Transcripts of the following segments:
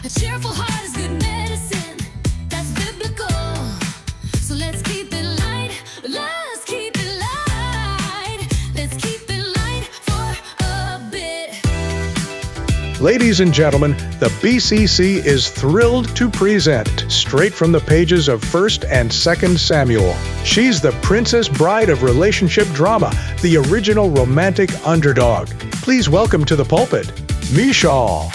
A cheerful heart is good medicine. That's biblical. So let's keep it light. Let's keep it light. Let's keep it light for a bit. Ladies and gentlemen, the BCC is thrilled to present, straight from the pages of 1st and 2nd Samuel. She's the princess bride of relationship drama, the original romantic underdog. Please welcome to the pulpit, Michal.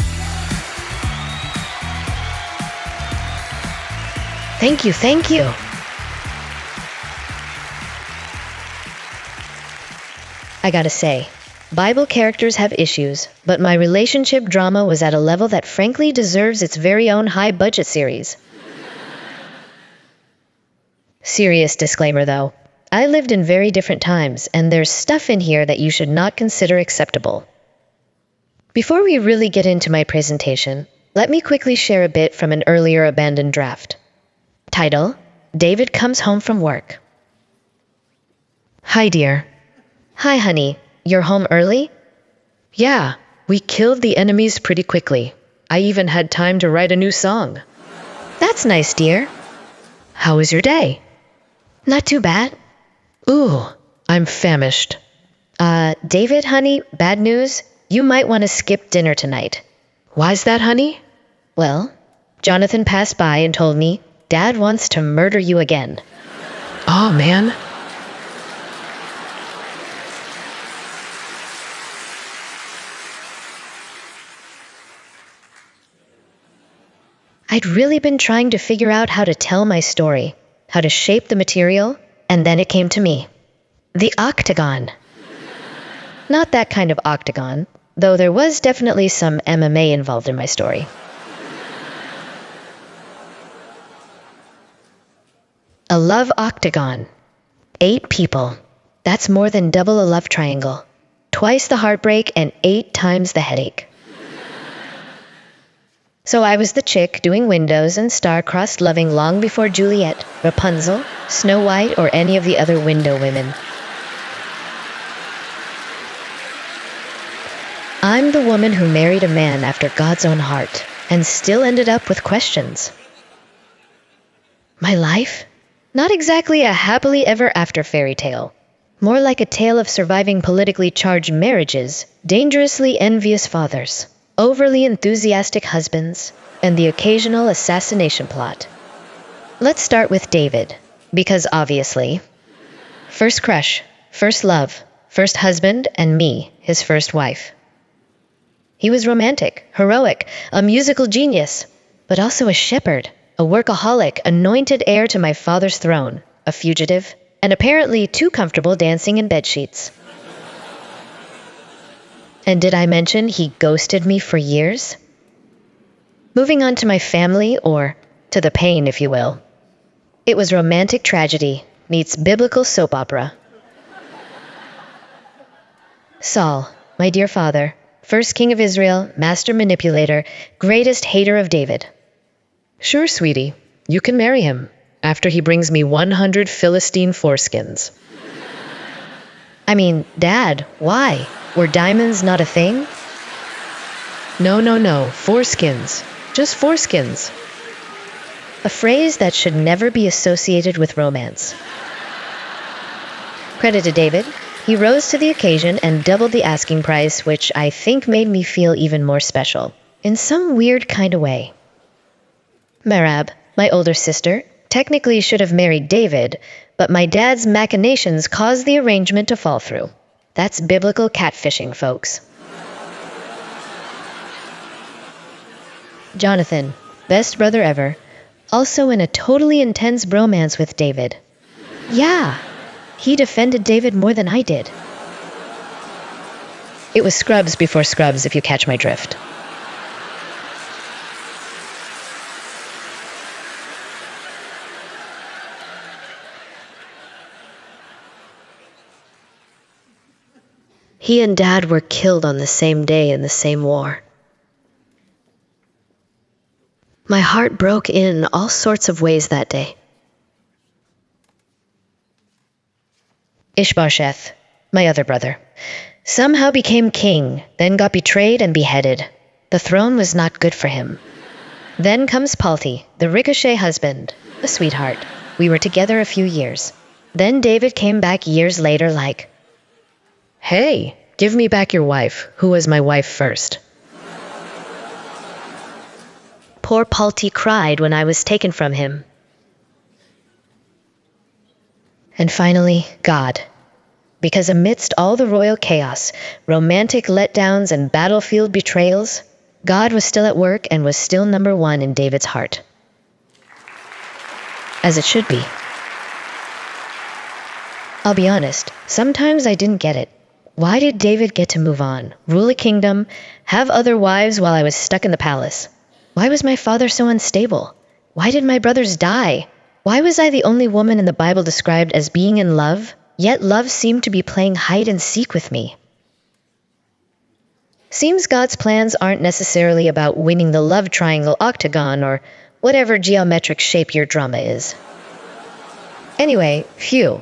Thank you. I gotta say, Bible characters have issues, but my relationship drama was at a level that frankly deserves its very own high-budget series. Serious disclaimer though, I lived in very different times, and there's stuff in here that you should not consider acceptable. Before we really get into my presentation, let me quickly share a bit from an earlier abandoned draft. Title: David comes home from work. Hi, dear. Hi, honey. You're home early? Yeah, we killed the enemies pretty quickly. I even had time to write a new song. That's nice, dear. How was your day? Not too bad. Ooh, I'm famished. David, honey, bad news. You might want to skip dinner tonight. Why's that, honey? Well, Jonathan passed by and told me Dad wants to murder you again. Oh, man. I'd really been trying to figure out how to tell my story, how to shape the material, and then it came to me. The octagon. Not that kind of octagon, though there was definitely some MMA involved in my story. A love octagon. 8 people. That's more than double a love triangle. Twice the heartbreak and 8 times the headache. So I was the chick doing windows and star-crossed loving long before Juliet, Rapunzel, Snow White, or any of the other window women. I'm the woman who married a man after God's own heart and still ended up with questions. My life? Not exactly a happily ever after fairy tale. More like a tale of surviving politically charged marriages, dangerously envious fathers, overly enthusiastic husbands, and the occasional assassination plot. Let's start with David, because obviously, first crush, first love, first husband, and me, his first wife. He was romantic, heroic, a musical genius, but also a shepherd, a workaholic, anointed heir to my father's throne, a fugitive, and apparently too comfortable dancing in bedsheets. And did I mention he ghosted me for years? Moving on to my family, or to the pain, if you will. It was romantic tragedy meets biblical soap opera. Saul, my dear father, first king of Israel, master manipulator, greatest hater of David. Sure, sweetie, you can marry him after he brings me 100 Philistine foreskins. I mean, Dad, why? Were diamonds not a thing? No, foreskins. Just foreskins. A phrase that should never be associated with romance. Credit to David. He rose to the occasion and doubled the asking price, which I think made me feel even more special, in some weird kind of way. Merab, my older sister, technically should have married David, but my dad's machinations caused the arrangement to fall through. That's biblical catfishing, folks. Jonathan, best brother ever, also in a totally intense bromance with David. Yeah, he defended David more than I did. It was Scrubs before Scrubs, if you catch my drift. He and Dad were killed on the same day in the same war. My heart broke in all sorts of ways that day. Ishbosheth, my other brother, somehow became king, then got betrayed and beheaded. The throne was not good for him. Then comes Palti, the ricochet husband, a sweetheart. We were together a few years. Then David came back years later like, "Hey, give me back your wife, who was my wife first." Poor Palti cried when I was taken from him. And finally, God. Because amidst all the royal chaos, romantic letdowns, and battlefield betrayals, God was still at work and was still number one in David's heart. As it should be. I'll be honest, sometimes I didn't get it. Why did David get to move on, rule a kingdom, have other wives while I was stuck in the palace? Why was my father so unstable? Why did my brothers die? Why was I the only woman in the Bible described as being in love, yet love seemed to be playing hide and seek with me? Seems God's plans aren't necessarily about winning the love triangle octagon or whatever geometric shape your drama is. Anyway, phew.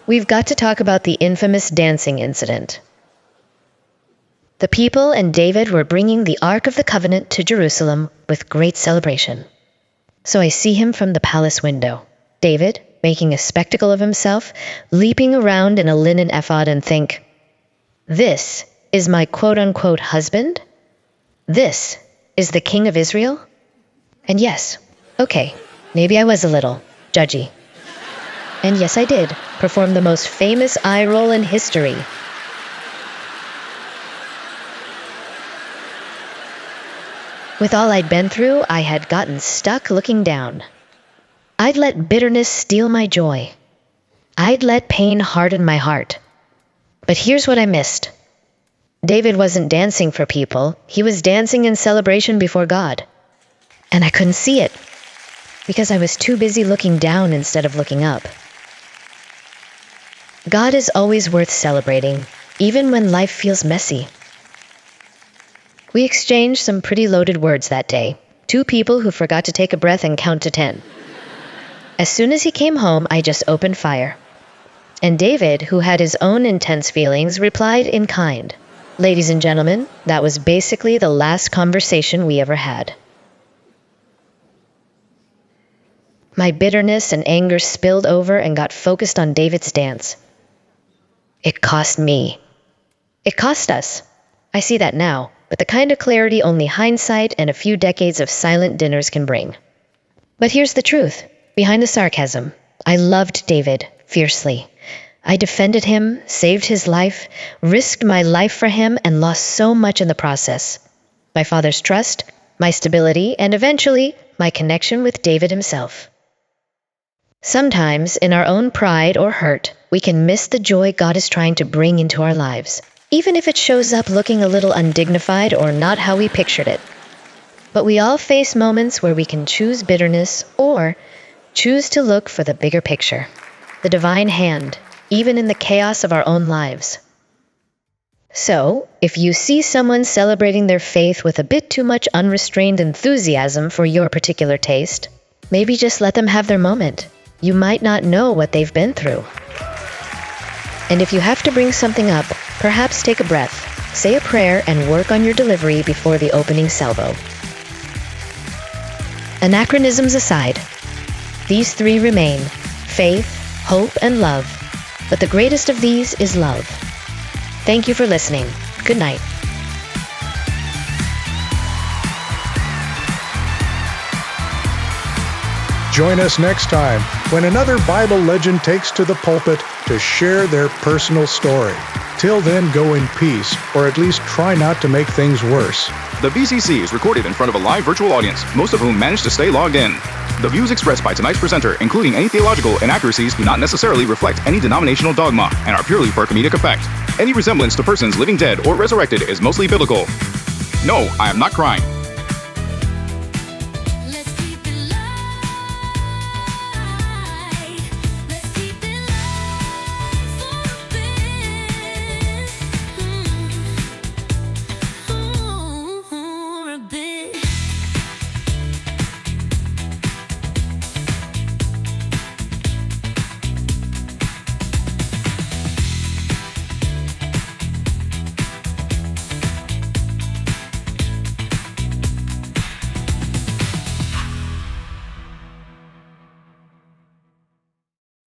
We've got to talk about the infamous dancing incident. The people and David were bringing the Ark of the Covenant to Jerusalem with great celebration. So I see him from the palace window, David making a spectacle of himself, leaping around in a linen ephod, and think, "This is my quote-unquote husband? This is the king of Israel?" And yes, okay, maybe I was a little judgy. And yes, I did perform the most famous eye roll in history. With all I'd been through, I had gotten stuck looking down. I'd let bitterness steal my joy. I'd let pain harden my heart. But here's what I missed. David wasn't dancing for people. He was dancing in celebration before God. And I couldn't see it, because I was too busy looking down instead of looking up. God is always worth celebrating, even when life feels messy. We exchanged some pretty loaded words that day. Two people who forgot to take a breath and count to 10. As soon as he came home, I just opened fire. And David, who had his own intense feelings, replied in kind. Ladies and gentlemen, that was basically the last conversation we ever had. My bitterness and anger spilled over and got focused on David's dance. It cost me. It cost us. I see that now, but the kind of clarity only hindsight and a few decades of silent dinners can bring. But here's the truth. Behind the sarcasm, I loved David fiercely. I defended him, saved his life, risked my life for him, and lost so much in the process. My father's trust, my stability, and eventually, my connection with David himself. Sometimes, in our own pride or hurt, we can miss the joy God is trying to bring into our lives, even if it shows up looking a little undignified or not how we pictured it. But we all face moments where we can choose bitterness or choose to look for the bigger picture, the divine hand, even in the chaos of our own lives. So, if you see someone celebrating their faith with a bit too much unrestrained enthusiasm for your particular taste, maybe just let them have their moment. You might not know what they've been through. And if you have to bring something up, perhaps take a breath, say a prayer, and work on your delivery before the opening salvo. Anachronisms aside, these three remain: faith, hope, and love. But the greatest of these is love. Thank you for listening. Good night. Join us next time when another Bible legend takes to the pulpit to share their personal story. Till then, go in peace, or at least try not to make things worse. The BCC is recorded in front of a live virtual audience, most of whom managed to stay logged in. The views expressed by tonight's presenter, including any theological inaccuracies, do not necessarily reflect any denominational dogma and are purely for comedic effect. Any resemblance to persons living dead or resurrected is mostly biblical. No, I am not crying.